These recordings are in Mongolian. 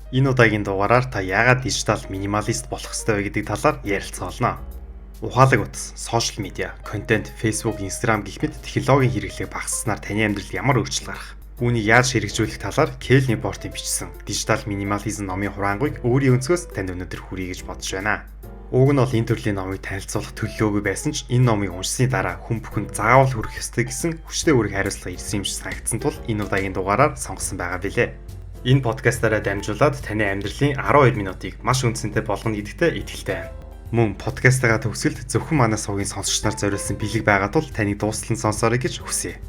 Энэ удаагийн дугаараар та яагаад дижитал минималист болох ёстой вэ гэдэг талаар ярилцгаална. Ухаалаг утас, сошиал медиа, контент, Facebook, Instagram гэх мэт технологийн хэрэглээ багасснаар таны амьдралд ямар өөрчлөлт гарах? Үүнийг яаж хэрэгжүүлэх талаар Cal Newport-ийн бичсэн Digital Minimalism номын хураангуйг өөрийн өнцгөөс танд өнөөдөр хүргэе гэж бодож байна. Уг нь бол энэ төрлийн номыг танилцуулах төлөвлөгөөгүй байсан ч энэ номыг уншсны дараа хүн бүхэнд заавал хүрэх ёстой гэсэн хүчтэй үүрэг хариуцлага ирсэн юм шиг санагдсан тул энэ удаагийн дугаараар сонгосон байгаа билээ. Энэ подкастаараа дамжуулаад таны амьдралын 12 минутыг маш үнцэнтэй болгоно гэдэгтээ итгэлтэй байна. Мөн подкастаа төгсгөлд зөвхөн манай сувгийн сонсогч нар зориулсан бэлэг байгаа тул таныг дуустал нь сонсоорой гэж хүсье.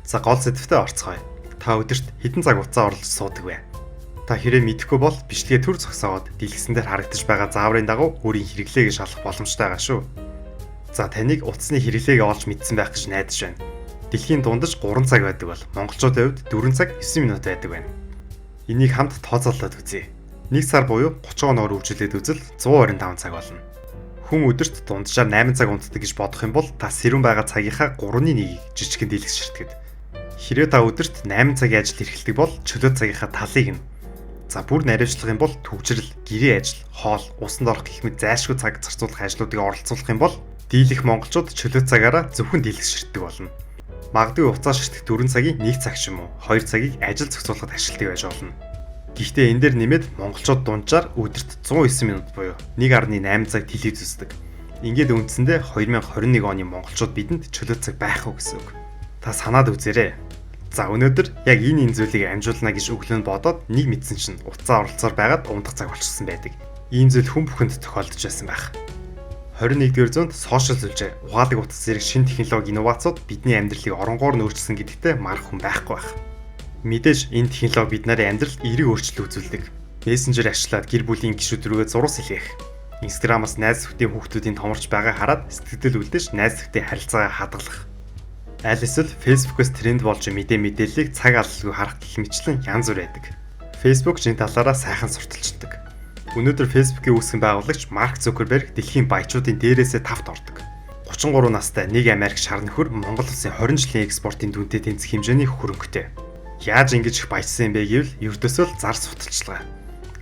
За гол сэдвтэ орцгоё. Та өдөрт хэдэн цаг хугацаа оролж суудаг вэ? Та хэрэг мэдэхгүй бол бичлэгээ төр зогсоогоод дэлгэсэн дээр харагдаж байгаа зааврын дагуу өөрийн хэрэглээг шалгах боломжтой байгаа шүү. За таныг утасны хэрэглээг олж мэдсэн байх гэж найдаж байна. Дэлхийн дундаж 3 цаг байдаг бол монголчуудын хувьд 4 цаг 9 минут байдаг байна. Энийг хамт тооцоолоод үзье. 1 сар буюу 30 хоногоор үржүүлээд үзэл 125 цаг болно. Хүн өдөрт дунджаар 8 цаг унтдаг гэж бодох юм бол та сэрүүн байгаа цагийнхаа 3/1-ийг жижигхэн дэлгэж ширтгэд. Хэрвээ та өдөрт 8 цагийн ажил эрхэлдэг бол чөлөө цагийнхаа талыг нь. За бүр наривчлах юм бол төвчрэл, гэрээ ажил, хоол, усанд орох гэх мэт зайлшгүй цаг зарцуулах ажлуудыг оролцуулах юм бол дийлэх монголчууд чөлөө цагаараа зөвхөн дэлгэж ширтдэг болно. Магадгүй уцаа ширтэх 4 цагийн 1 цаг ч юм уу 2 цагийг ажил зохицуулахад ашигладаг байж болно. Гэхдээ энэ дээр нэмээд монголчууд дунджаар өдөрт 109 минут буюу 1.8 цаг телевиз үздэг. Ингээд үндсэндээ 2021 оны монголчууд бидэнд чөлөө цаг байх уу гэсэн үг. Та санаад үзээрэй. За өнөөдөр яг энэ зүйлийг амжуулна гэж өглөө бодоод нэг мэдсэн чинь уцаа оролцоор байгаад унтах цаг болчихсон байдаг. Ийм зүйл хүн бүхэнд тохиолдож байсан байх. 21-р зуунд сошиал сүлжээ, ухаалаг утас зэрэг шинэ технологи инновацууд бидний амьдралыг оронгоор нь өөрчилсөн гэдэгтээ марах хүн байхгүй байх. Мэдээж энэ технологи бид нарын амьдралд эерэг өөрчлөлт үзүүлдэг. Мессенжер ашиглаад гэр бүлийн гишүүд рүүгээ зураг сэлгэх. Инстаграмаас найз нөхдийн хүүхдүүдийн томорч байгааг хараад сэтгэл үлдээж найз нөхдийн харилцаагаа хадгалах. Аль эсвэл Facebook-оос тренд болж мэдээллийг цаг алалгүй харах гэх мэтлэн янз бүр байдаг. Facebook энэ талаараа сайхан сурталчилдаг. Өнөөдөр Facebook-ийн үүсгэн байгуулагч Марк Зукерберг дэлхийн баячуудын дээрээсээ тавт ордог. 33 настай нэг Америк шар нөхөр Монгол улсын 20 жилийн экспортын дүнтэй тэнцэх хэмжээний хөрөнгөтэй. Яаж ингэж их баяжсан юм бэ гэвэл ердөөсөө л зар сурталчилгаа.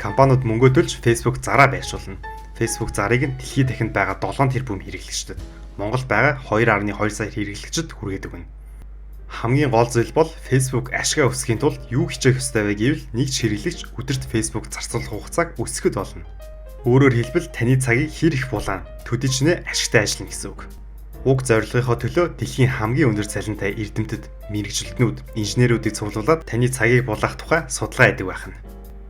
Компаниуд мөнгө төлж Facebook зараа байршуулна. Facebook зарыг нь дэлхийд дахинд байгаа 7 тэрбум хэрэглэгчдэд, Монголд байгаа 2.2 сая хэрэглэгчид хүргэдэг байна. Хамгийн гол зүйл бол Facebook ашгаа өсөхийн тулд юу хийх ёстой вэ гэвэл нэг ч хэрэглэгч өдөрт Facebook зарцуулах хугацааг өсгөхөд болно. Өөрөөр хэлбэл таны цагийг хэр их булаан, төдий ч нэ ашигтай ажиллана гэсэн үг. Уг зорилгынхоо төлөө дэлхийн хамгийн өндөр цалинтай эрдэмтэд, мэрэгжилтнүүд, инженеруудыг цуглуулад таны цагийг булаах тухай судалгаа хийдэг байх нь.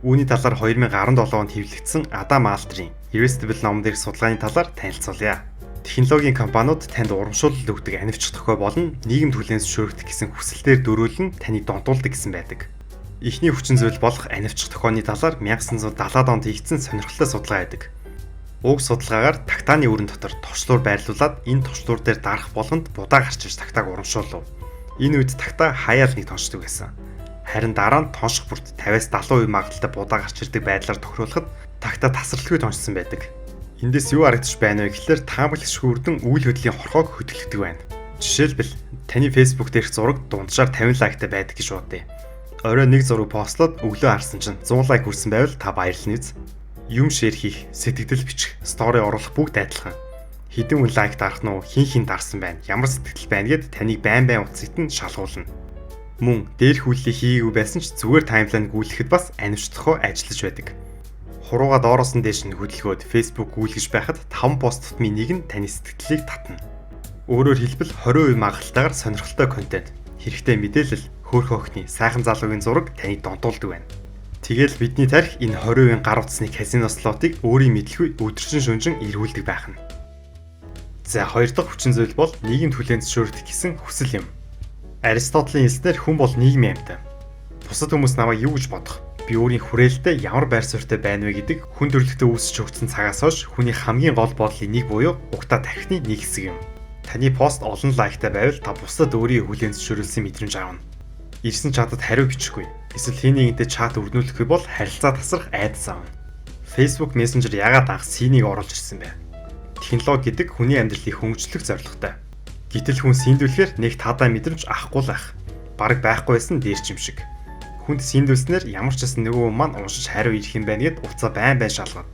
Үүний талаар 2017 онд хэвлэгдсэн Адам Алтрийн Irresistible номон дээрх судалгааны талаар танилцуулъя. Технологийн компаниуд танд урамшуулалт өгдөг анивчих тохиол болон нийгэмд хүлээн зөвшөөрөгдөх гэсэн хүсэлтээр дөрвөлн таныг донтуулдаг гэсэн байдаг. Эхний хүчин зүйл болох анивчих тохиолны талаар 1970-ад онд хийгдсэн сонирхолтой судалгаа байдаг. Уг судалгаагаар тагтааны өрн дотор товчлуур байрлуулад энэ товчлуур дээр дарах болгонд будаа гарч ирж тагтааг урамшуулв. Энэ үед тагтаа хаяал нэг тоншдог байсан. Харин дараа нь тонших бүрт 50-70% магадлалтай будаа гарч ирдэг байдлаар тохируулахад тагтаа тасралтгүй тоншсон байдаг. Эндээс юу харагдаж байна вэ гэхлээр таамаглагчгүй үрдэн үйл хөдлийн хорхоог хөдөлгдөг байна. Жишээлбэл таны Facebook дээрх зураг дунджаар 50 лайктай байдаг гэж бодъё. Орой нэг зураг постлоод өглөө харсан чинь 100 лайк хүрсэн байвал та баярлалаа биз? Юм шеэр хийх, сэтгэл бичих, стори оруулах бүгд адилхан. Хэдэн хүн лайк дарах нь уу, хин дарсан байна, ямар сэтгэл байна гэд таныг байн утсад нь шалгуулна. Мөн дээрх үйлдэл хийгээгүй байсан ч зүгээр таймлайн гүйлгэхэд бас анивчлахоо ажиллаж байдаг. Хуруугаа доороос нь дээш нь хөдөлгөөд Facebook гүйлгэж байхад 5 пост тутмын нэг нь таны сэтгэлийг татна. Өөрөөр хэлбэл 20% магадлалтайгаар сонирхолтой контент, хэрэгтэй мэдээлэл, хөөрхөн охины, сайхан залуугийн зураг таныг донтуулдаг байна. Тэгэл бидний тарих энэ 20% гар утасны казино слотыг өөрийн мэдлгүй өдөржин шөнжин эргүүлдэг байх нь. За хоёр дахь хүчин зүйл бол нийгэмд хүлээн зөвшөөрөх гэсэн хүсэл юм. Аристотелийн хэлснээр хүн бол нийгмийн амьтан. Бусад хүмүүс намайг юу гэж бодох? Би өөрийн хүрээлэлтэй ямар байр суурьтай байна вэ гэдэг хүн төрөлхтөө үүсч өгсөн цагаас хойш хүний хамгийн гол бодлын нэг буюу угтаа тархины нэг хэсэг юм. Таны пост олон лайктай байвал та бусдад өөрийн хүлээн зөвшөөрүүлсэн мэдрэмж авна. Ирсэн чатад хариу бичихгүй. Эсвэл хэн нэгэнтэй чат өрнүүлэхгүй бол харилцаа тасрах айдас авна. Facebook Messenger яагаад анх синийг оруулж ирсэн бэ? Технологи гэдэг хүний амьдралыг хөнгөлөх зорилготой. Гэтэл хүн синдүүлэхээр нэг таатай мэдрэмж авахгүй л байх. Бараг байхгүй байсан дээр ч юм шиг. Хүнд синдүүлснээр ямар ч гэсэн нөгөө хүн маань уншиж хариу ирэх юм байна гэд уцаа байн шалгана.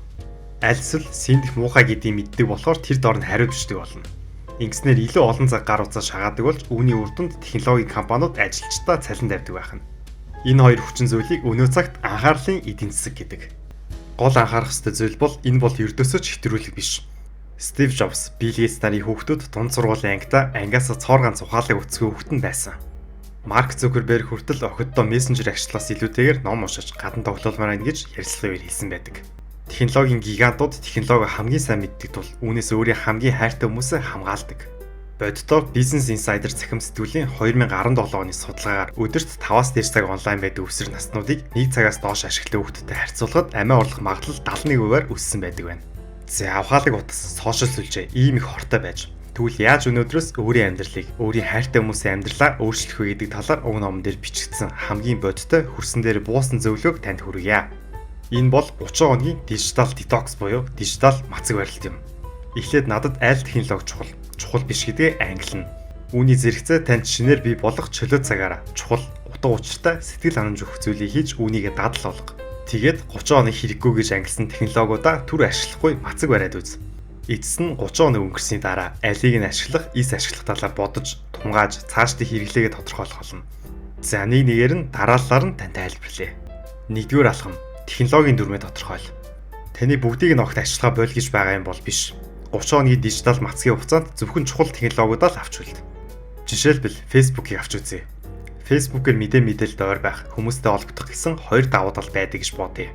Аль эсвэл синдэх муухай гэдгийг мэддэг болохоор тэр дор нь хариу бичдэг болно. Ингэснээр илүү олон цаг гар утсаа шагаадаг болж үүний үр дүнд технологийн компаниуд ажилчдаа цалин тавьдаг байхна. Энэ хоёр хүчин зүйлийг өнөө цагт анхаарлын эдийн засаг гэдэг. Гол анхаарах ёстой зүйл бол энэ бол ердөөсөө ч хэтрүүлэг биш. Стив Джобс, Билл Гейтс нарын хүүхдүүд дунд сургуулийн ангида ангиасаа цооргаан цухаалыг үцгээ хүүхэд нь байсан. Марк Зукерберг хүртэл охиддоо мессенжер агшлаас илүүтэйгээр ном уншиж гадна тоглоулмаар байна гэж ярилцлагын үеэр хэлсэн байдаг. Технологийн гигантууд технологи хамгийн сайн мэддэг тул үүнээс өөрийн хамгийн хайртай хүмүүсээ хамгаалдаг. Боддоо Business Insider цахим сэтгүүлийн 2017 оны судалгаагаар өдөрт 5-аас дээш цаг онлайн байдаг өсвөр наснуудыг 1 цагаас доош ашигладаг хүүхдтэй харьцуулахад амиа орлох магадлал 71%-аар өссөн байдаг байна. За авахаалаг утас сошиал сүлжээ ийм их хортой байж тэгвэл яаж өнөөдрөөс өөрийн амьдралыг, өөрийн хайртай хүмүүсийн амьдралаа өөрчлөх вэ гэдэг талаар уг номон дээр бичигдсэн хамгийн бодиттой хөрсөн дээр буусан зөвлөгөөг танд хүргье. Энэ бол 30 хоногийн дижитал детокс буюу дижитал мацаг барилт юм. Эхлээд надад айл технологи чухал биш гэдгээ ангилна. Үүний зэрэгцээ танд шинээр бий болох чөлөө цагаараа чухал, утга учиртай сэтгэл ханамж өгөх зүйлийг хийж үүнийгээ дадал болго. Тэгээд 30 хоног хэрэггүй гэж ангилсан технологиудаа түр ашиглахгүй мацаг бариад үз. Эцэс нь 30 хоног өнгөрсний дараа алийг нь ашиглах, эс ашиглах талаар бодож, тунгааж, цаашдын хэрэглээгээ тодорхойлох болно. За нэгээр нь дараалалаар нь тань тайлбарлая. Нэгдүгээр алхам технологийн дүрмээ тодорхойл. Таны бүгдийг нь огт ашиглахаа боль гэж байгаа юм бол биш. 30 хоногийн дижитал мацгийн хугацаанд зөвхөн чухал технологиудаа л авч үйл. Жишээлбэл Facebook-ийг авч үзье. Facebook-ээр мэдээлэлд ойр байх, хүмүүстэй холбогдох гэсэн хоёр давуу тал байдаг гэж бодъё.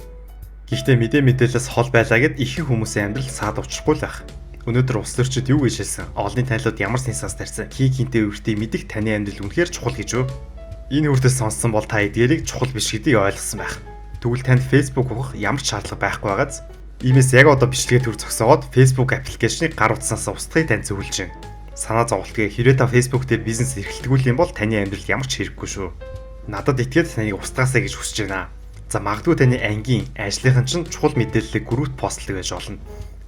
Гэхдээ мэдээлэлээс хол байлаа гэд ихэнх хүмүүсийн амьдрал саад учрахгүй л байх. Өнөөдөр улс төрчид юу гэж хэлсэн? Олонний танилуд ямар сенсац тарьсан? Хинтээ үртийг мэдих таны амьдрал үнэхээр чухал гэж үү? Энэ хүртэл сонссон бол та эдгээрийг чухал биш гэдгийг ойлгосон байх. Тэгвэл танд Facebook ухах ямар ч шаардлага байхгүй байгааз. Иймээс яг одоо бичлэгээ төр зогсоогоод Facebook аппликейшнийг гар утснаас устгахыг тань зөвлөж байна. Санаа зовлтгүй хэрвээ та Facebook дээр бизнес эрхлэлтгүүл юм бол таны амьдрал ямар ч хэрэггүй шүү. Надад итгээд таныг устгаасаа гэж хүсэж байна. За магадгүй таны ангийн, ажлынхан чинь чухал мэдээллийг группт постлог байж болно.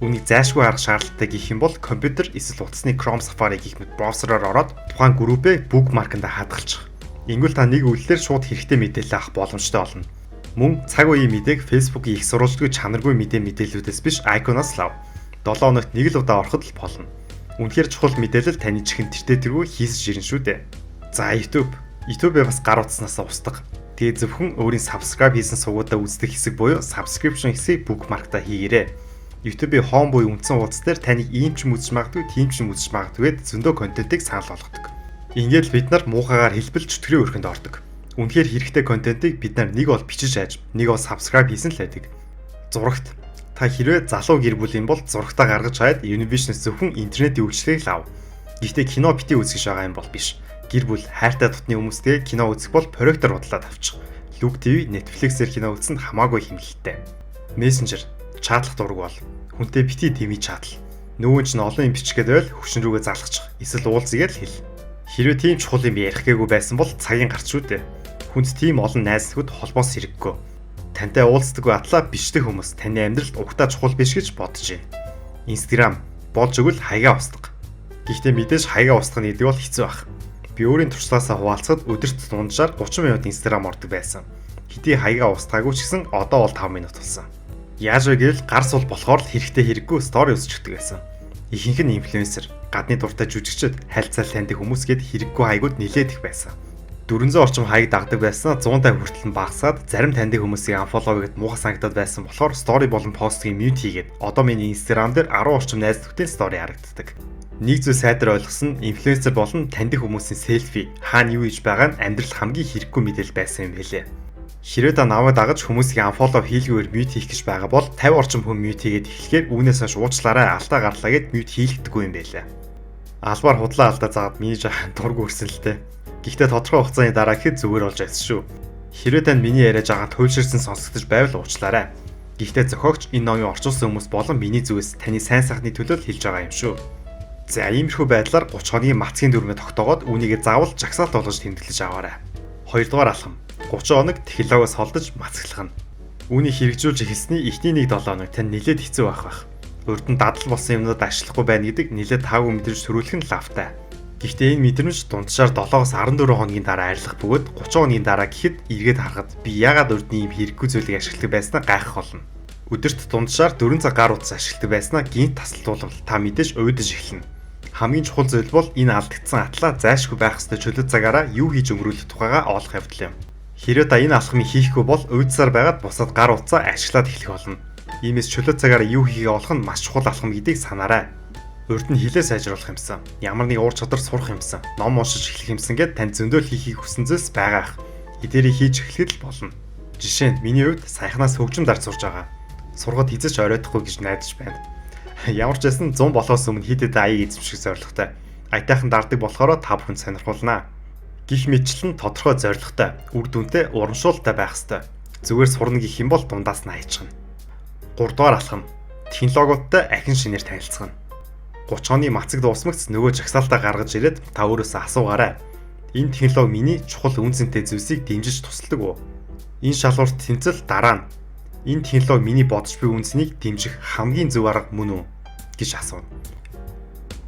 Үүнийг зайлшгүй арга шаардлагатай гэх юм бол компьютер эсвэл утасны Chrome Safari гэх мэт браузераар ороод тухайн группээ bookmark-анда хадгалчих. Ингэвэл та нэг үйлдэлээр шууд хэрэгтэй мэдээлэл авах боломжтой болно. Мөн цаг үеийн мэдээг Facebook-ийн их сурвалжлагүй чанаргүй мэдээллүүдээс биш айконоос л ав. 7 хоногт нэг л удаа ороход л болно. Үнэхээр чухал мэдээлэл таны чихэнд тэртээ тэргүй хийсэж ирнэ шүү дээ. За YouTube-ийг бас гар утаснаас устгах. Тэгээ зөвхөн өөрийн subscribe хийсэн сувгуудаа үздэг хэсэг буюу subscription хэсгийг bookmark-та хийгээрэй. YouTube-ийн home буюу үндсэн хуудас дээр таныг ийм ч юм үзэж магадгүй, тийм ч юм үзэж магадгүй гэд зөндөө контентыг санал болгодог. Ингээд бид нар муухайгаар хэлбэл чөтгөрийн өрхөнд ордог. Үнэхээр хэрэгтэй контентыг бид нар нэг бол бичиж хайж, нэг бол subscribe хийсэн л байдаг. Зурагт та хэрвээ залуу гэр бүл юм бол зурагтаа гаргаж хаад Univision-с зөвхөн интернетийн үйлчлэгийг л ав. Гэхдээ кино бити үзэж байгаа юм бол биш. Гэр бүл хайртай дотны хүмүүстэй кино үзэх бол проектор бодлоод авчих. Look TV, Netflix-ээр кино үзэх нь хамаагүй хэмнэлттэй. Messenger, чатлах дураг бол хүнтэй бити TV чатал. Нүүн ч олон юм бичгээд байл хөвшин рүүгээ залгачих. Эсвэл уулзъя л хэл. Хэрвээ тийм чухал юм ярих гээгүй байсан бол цагийн гарч шүү дээ. Хүнд тийм олон найз нөхөд холбоос хэрэггүй. Тантай уулздаггүй атлаа бичдэг хүмүүс таны амьдралд угтаа чухал биш гэж бодож байна. Instagram болж өгвөл хаягаа устгах. Гэхдээ мэдээж хаягаа устгах нь гэдэг бол хэцүү байх. Би өөрийн туршлагаасаа хуваалцахад өдөрт дунджаар 30 минут Instagram ордог байсан. Хэдий хаягаа устгаагүй ч гэсэн одоо бол 5 минут болсон. Яаж вэ гэвэл гар сул болохоор л хэрэггүй стори үзэж өгдөг байсан. Ихэнх нь инфлюенсер, гадны дуртай жүжигчид, хайлтсаал таньдаг хүмүүс гээд хэрэггүй хаягууд нилээд их байсан. 400 орчим хаяг дагдаг байсан 150 хүртэл нь багасаад зарим таньдаг хүмүүсийг unfollow гэд муухай санагдаад байсан болохоор story болон постыг mute хийгээд одоо миний Instagram дээр 10 орчим найз нөхдийн story харагддаг. Нэг зүйл сайдар ойлгосон инфлюенсер болон таньдаг хүмүүсийн селфи хаана юу хийж байгаа нь амьдрал хамгийн хэрэггүй мэдээлэл байсан юм хэлээ. Хэрвээ та намайг дагаж хүмүүсийг unfollow хийлгүүгээр mute хийх гэж байгаа бол 50 орчим хүн mute хийгээд эхлэхээр үүнээс хойш уучлаарай алдаа гарлаа гэд mute хийлгдэггүй юм байлаа. Албаар худлаа алдаа заагаад миний жаахан дург үрсэн л дээ. Гэхдээ тодорхой хугацааны дараа гэхэд зүгээр болж байсан шүү. Хэрвээ танд миний яриа жаахан туйлширсан сонсогдож байвал уучлаарай. Гэхдээ зохиогч энэ номыг орчуулсан хүмүүс болон миний зүгээс таны сайн сайхны төлөө хэлж байгаа юм шүү. За иймэрхүү байдлаар 30 хоногийн мацгийн дүрмээ тогтоогоод үүнийгээ заавал жагсаалт болгож тэмдэглэж аваарай. 2 дугаар алхам. 30 хоног технологиос холдож мацаглах нь. Үүнийг хэрэгжүүлж эхэлсний эхний 1-7 хоног тань нэлээд хэцүү байх. Урд нь дадал болсон юмнууд ашиглахгүй байна гэдэг нэлээд таагүй мэдрэмж төрүүлэх нь лавтай. Гэхдээ энэ мэдрэмж дунджаар 7-оос 14 хоногийн дараа арилгах бөгөөд 30 хоногийн дараа гэхэд эргээд харахад би яагаад урдны ийм хэрэггүй зүйлийг ашигладаг байснаа гайхах болно. Өдөрт дунджаар 4 цаг гар утас ашигладаг байснаа гинт тасалдуулбал та мэдээж уйдаж эхэлнэ. Хамгийн чухал зүйл бол энэ алдагдсан атлаа зайлшгүй байх ёстой чөлөө цагаараа юу хийж өнгөрүүлэх тухайга олох явдал юм. Хэрэв та энэ алхмыг хийхгүй бол уйдсаар байгаад бусад гар утсаа ашиглаад эхлэх болно. Иймээс чөлөө цагаараа юу хийхээ олох нь маш чухал алхам гэдгийг санаарай. Урд нь хилээ сайжруулах юмсан, ямар нэг уур чадвар сурах юмсан, ном уншиж эхлэх юмсан гэд танд зөндөөл хийхийг хүсэн зүйлс байгаа ах. Эдгээрийг хийж эхлэхэд л болно. Жишээ нь миний хувьд саяхнаас хөгжим дарж сурж байгаа. Сургад хизэж оройтхгүй гэж найдаж байна. Ямар ч байсан 100 болохоос өмнө хэд хэдэн аяыг эзэмших зорилготой. Аятайхан дарддаг болохоор та бүхэн сонирхуулнаа. Гэх мэтчлэн тодорхой зорилготой, үр дүнтэй, урамшуултай байх ёстой. Зүгээр сурна гэх юм бол дундаас нь аяжчихна. 3 дугаар алхам. Технологиудтай ахин шинээр танилцах нь. 30 оны мацаг дуусмагц нөгөө жагсаалтаа гаргаж ирээд та өөрөөсөө асуугаарай. Энэ технологи миний чухал үнцэнтэй зүйлсийг дэмжиж тусалдаг уу? Энэ шалгуурт тэмцэл дараа нь энэ технологи миний бодож буй үнцнийг дэмжих хамгийн зөв арга мөн үү гэж асууна.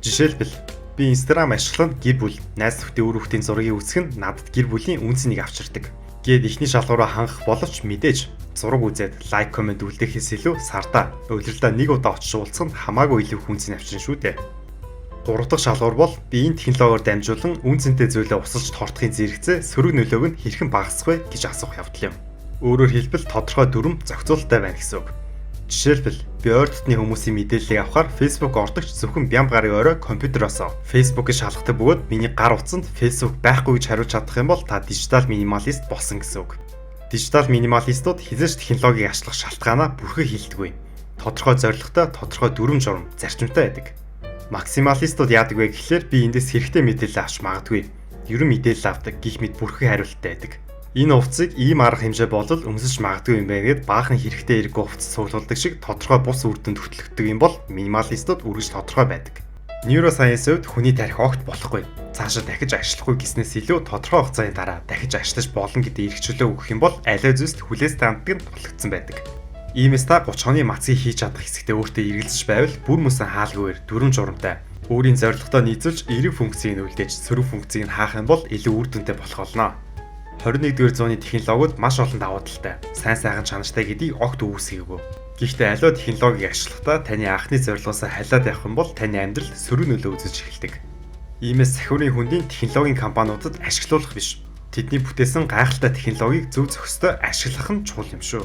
Жишээлбэл би Instagram ашиглан гэр бүл, найз нөхдөд өөр хүүхдийн зургийг үзэх нь надад гэр бүлийн үнцнийг авчирдаг. Гээд ихний шалгуураа хангах боловч мэдээж зураг үзээд лайк комент үлдэхээс илүү сардаа удирдлаа нэг удаа очиж уулзах нь хамаагүй илүү хүнсний авчин шүү дээ. 3 дахь шалгуур бол би энэ технологиор дамжуулан үнцэнтэй зүйлээ усалж тортохын зэрэгцээ сөрөг нөлөөг нь хэрхэн багасгах вэ гэж асуух явдал юм. Өөрөөр хэлбэл тодорхой дүрм зохицуулалттай байна гэсэн үг. Жишээлбэл би ойр дотны хүмүүсийн мэдээллийг авахаар Facebook ордогч зөвхөн бям гарын орой компьютероос Facebook-ыг шалгадаг бөгөөд миний гар утсанд Facebook байхгүй гэж хариулж чадах юм бол та дижитал минималист болсон гэсэн үг. Дижитал минималистууд хязгаарч технологиг ашиглах шалтгаанаа бүрхэг хилдэггүй. Тодорхой зорилготой, тодорхой дүрм журам, зарчимтай байдаг. Максималистууд яадаг вэ гэхлээр би эндээс хэрэгтэй мэдээлэл авч магадгүй. Ерөн мэдээлэл авдаг гих мэд бүрхэг хариулттай байдаг. Энэ хувцсыг ийм арга хэмжээ болол өмсөж магадгүй юм байна гэд баахан хэрэгтэй эрг хувцас цуглуулдаг шиг тодорхой бус үр дүнд хөтлөгдөг юм бол минималистууд үргэлж тодорхой байдаг. Нейросайенс хувьд хүний тарих огт болохгүй. Цаашаа дахиж ажиллахгүй гэснээс илүү тодорхой хугацааны дараа дахиж ажиллаж болно гэдэг эрхчлөө өгөх юм бол аливаа зүйлс хүлээс танддаг нь тулгдсан байдаг. Иймээс та 30 оны мацгийг хийж чадах хэсэгтээ өөртөө эргэлзэж байвал бүр мөсөн хаалгүйгээр дүрм журамтай өөрийн зорилготой нийцүүлж эерэг функцийг нь үлдээж сөрөг функцийг нь хаах юм бол илүү үр дүнтэй болох болно. 21-р зууны технологиуд маш олон давуу талтай, сайн сайхан чанартай гэдгийг огт үүсгээгүй. Гэхдээ аливаа технологиг ашиглахдаа таны анхны зорилгоосоо халиад явах юм бол таны амьдрал сөрөг нөлөө үзэж эхэлдэг. Иймээс сахиурын хүндийн технологийн компаниудад ашиглуулах биш. Тэдний бүтээсэн гайхалтай технологиг зөв зохистой ашиглах нь чухал юм шүү.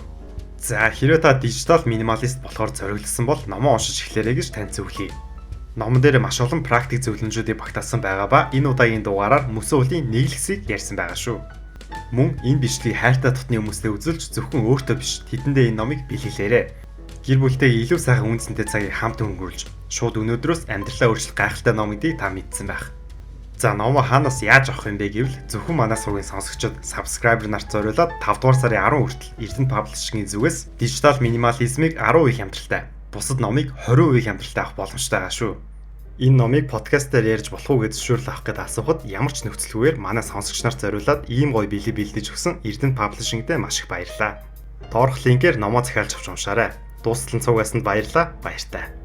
За хэрвээ та дижитал минималист болохоор зориулсан бол номоо уншиж эхлээрэй гэж танд зөвлөе. Номон дээр маш олон практик зөвлөмжүүдийг багтаасан байгаа ба энэ удаагийн дугаараар мөсөн үлийн нэг л хэсгийг ярьсан байгаа шүү. Мөн энэ бичлэгийг хайртай дотны хүмүүстэй үзүүлж зөвхөн өөртөө биш тэдэндээ энэ номыг бэлгэлээрэй. Гэр бүлтэйгээ илүү сайхан үнцэнтэй цагийг хамт өнгөрүүлж шууд өнөөдрөөс амьдралаа өөрчлөх гайхалтай ном гэдгийг та мэдсэн байх. За номоо хаанаас яаж авах юм бэ гэвэл зөвхөн манай сургуулийн сонсогчдод subscriber нарт зориулаад 5 дугаар сарын 10 хүртэл Эрдэнэ Publishing-ийн зүгээс дижитал минимализмыг 10% хямдралтай, бусад номыг 20% хямдралтай авах боломжтой байгаа шүү. Энэ номыг подкастаар ярьж болох уу гэж зөвшөөрөл авах гэдэг асуухад ямар ч нөхцөлгүйгээр манай сонсогч нарт зориулаад ийм гоё бэлэг бэлдэж өгсөн Эрдэнэ Publishing-тэй маш их баярлалаа. Доорх линкээр номоо захиалж авч уншаарай. Дуустал нь цугасанд баярлалаа. Баяртай.